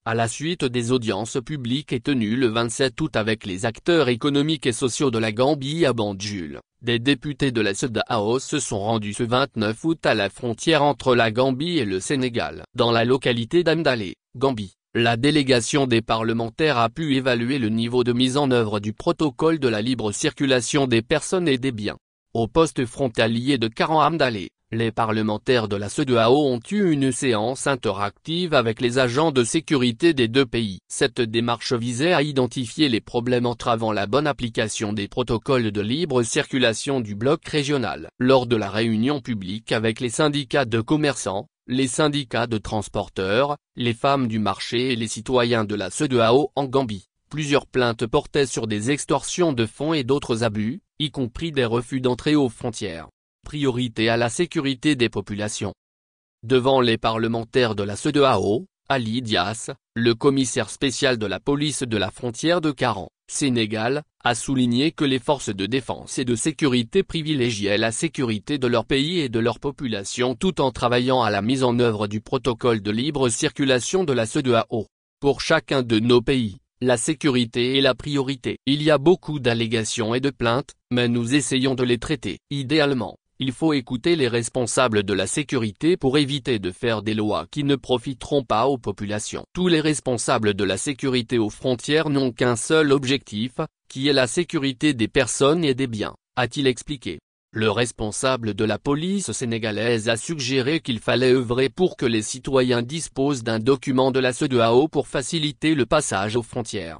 à la suite des audiences publiques tenues le 27 août avec les acteurs économiques et sociaux de la Gambie à Banjul. Des députés de la CEDEAO se sont rendus ce 29 août à la frontière entre la Gambie et le Sénégal. Dans la localité d'Amdalé, Gambie, la délégation des parlementaires a pu évaluer le niveau de mise en œuvre du protocole de la libre circulation des personnes et des biens. Au poste frontalier de Karan-Amdalé, les parlementaires de la CEDEAO ont eu une séance interactive avec les agents de sécurité des deux pays. Cette démarche visait à identifier les problèmes entravant la bonne application des protocoles de libre circulation du bloc régional. Lors de la réunion publique avec les syndicats de commerçants, les syndicats de transporteurs, les femmes du marché et les citoyens de la CEDEAO en Gambie, plusieurs plaintes portaient sur des extorsions de fonds et d'autres abus, y compris des refus d'entrée aux frontières. Priorité à la sécurité des populations. Devant les parlementaires de la CEDEAO, Ali Dias, le commissaire spécial de la police de la frontière de Karan, Sénégal, a souligné que les forces de défense et de sécurité privilégiaient la sécurité de leur pays et de leur population tout en travaillant à la mise en œuvre du protocole de libre circulation de la CEDEAO. Pour chacun de nos pays, la sécurité est la priorité. Il y a beaucoup d'allégations et de plaintes, mais nous essayons de les traiter. Idéalement, il faut écouter les responsables de la sécurité pour éviter de faire des lois qui ne profiteront pas aux populations. Tous les responsables de la sécurité aux frontières n'ont qu'un seul objectif, qui est la sécurité des personnes et des biens, a-t-il expliqué. Le responsable de la police sénégalaise a suggéré qu'il fallait œuvrer pour que les citoyens disposent d'un document de la CEDEAO pour faciliter le passage aux frontières.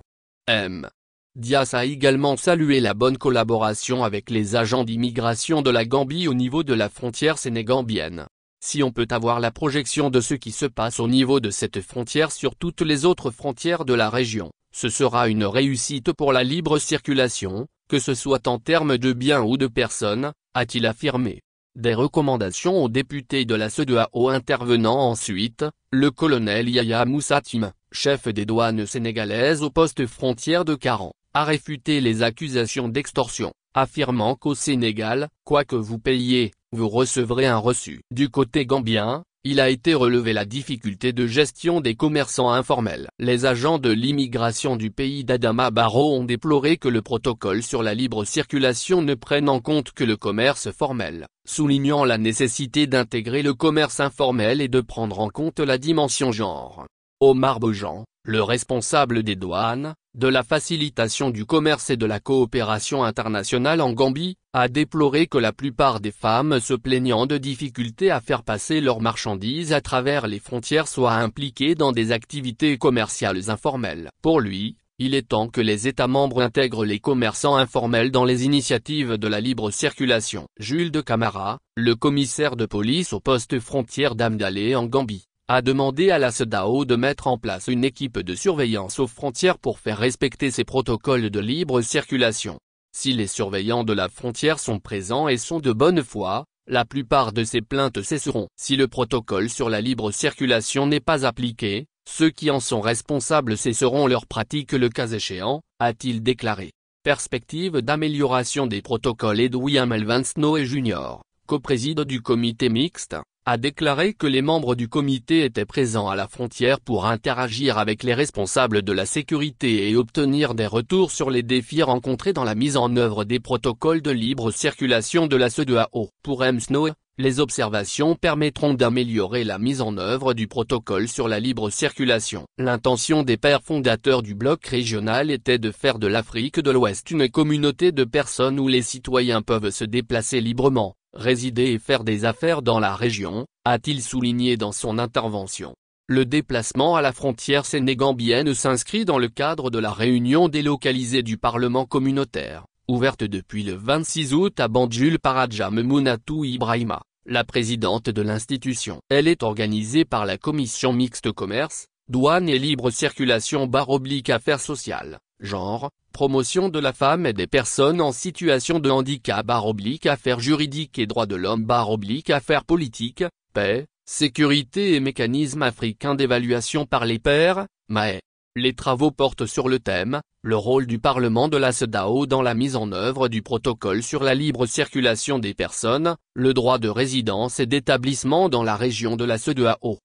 Dias a également salué la bonne collaboration avec les agents d'immigration de la Gambie au niveau de la frontière sénégambienne. Si on peut avoir la projection de ce qui se passe au niveau de cette frontière sur toutes les autres frontières de la région, ce sera une réussite pour la libre circulation, que ce soit en termes de biens ou de personnes, a-t-il affirmé. Des recommandations aux députés de la CEDEAO intervenant ensuite, le colonel Yaya Moussatim, chef des douanes sénégalaises au poste frontière de Karan, a réfuté les accusations d'extorsion, affirmant qu'au Sénégal, quoi que vous payiez, vous recevrez un reçu. Du côté gambien, il a été relevé la difficulté de gestion des commerçants informels. Les agents de l'immigration du pays d'Adama Barrow ont déploré que le protocole sur la libre circulation ne prenne en compte que le commerce formel, soulignant la nécessité d'intégrer le commerce informel et de prendre en compte la dimension genre. Omar Bojan, le responsable des douanes, de la facilitation du commerce et de la coopération internationale en Gambie, a déploré que la plupart des femmes se plaignant de difficultés à faire passer leurs marchandises à travers les frontières soient impliquées dans des activités commerciales informelles. Pour lui, il est temps que les États membres intègrent les commerçants informels dans les initiatives de la libre circulation. Jules de Camara, le commissaire de police au poste frontière d'Amdalé en Gambie, a demandé à la CEDEAO de mettre en place une équipe de surveillance aux frontières pour faire respecter ces protocoles de libre circulation. Si les surveillants de la frontière sont présents et sont de bonne foi, la plupart de ces plaintes cesseront. Si le protocole sur la libre circulation n'est pas appliqué, ceux qui en sont responsables cesseront leurs pratiques le cas échéant, a-t-il déclaré. Perspective d'amélioration des protocoles. William Evans Noé Jr., coprésident du comité mixte, a déclaré que les membres du comité étaient présents à la frontière pour interagir avec les responsables de la sécurité et obtenir des retours sur les défis rencontrés dans la mise en œuvre des protocoles de libre circulation de la CEDEAO. Pour Snow, les observations permettront d'améliorer la mise en œuvre du protocole sur la libre circulation. L'intention des pères fondateurs du bloc régional était de faire de l'Afrique de l'Ouest une communauté de personnes où les citoyens peuvent se déplacer librement, résider et faire des affaires dans la région, a-t-il souligné dans son intervention. Le déplacement à la frontière sénégambienne s'inscrit dans le cadre de la réunion délocalisée du Parlement communautaire, ouverte depuis le 26 août à Banjul par Adja Mounatou Ibrahima, la présidente de l'institution. Elle est organisée par la commission mixte commerce, douane et libre circulation / affaires sociales, genre, promotion de la femme et des personnes en situation de handicap / affaires juridiques et droits de l'homme / affaires politiques, paix, sécurité et mécanismes africains d'évaluation par les pairs, MAE. Les travaux portent sur le thème, le rôle du Parlement de la CEDEAO dans la mise en œuvre du protocole sur la libre circulation des personnes, le droit de résidence et d'établissement dans la région de la CEDEAO.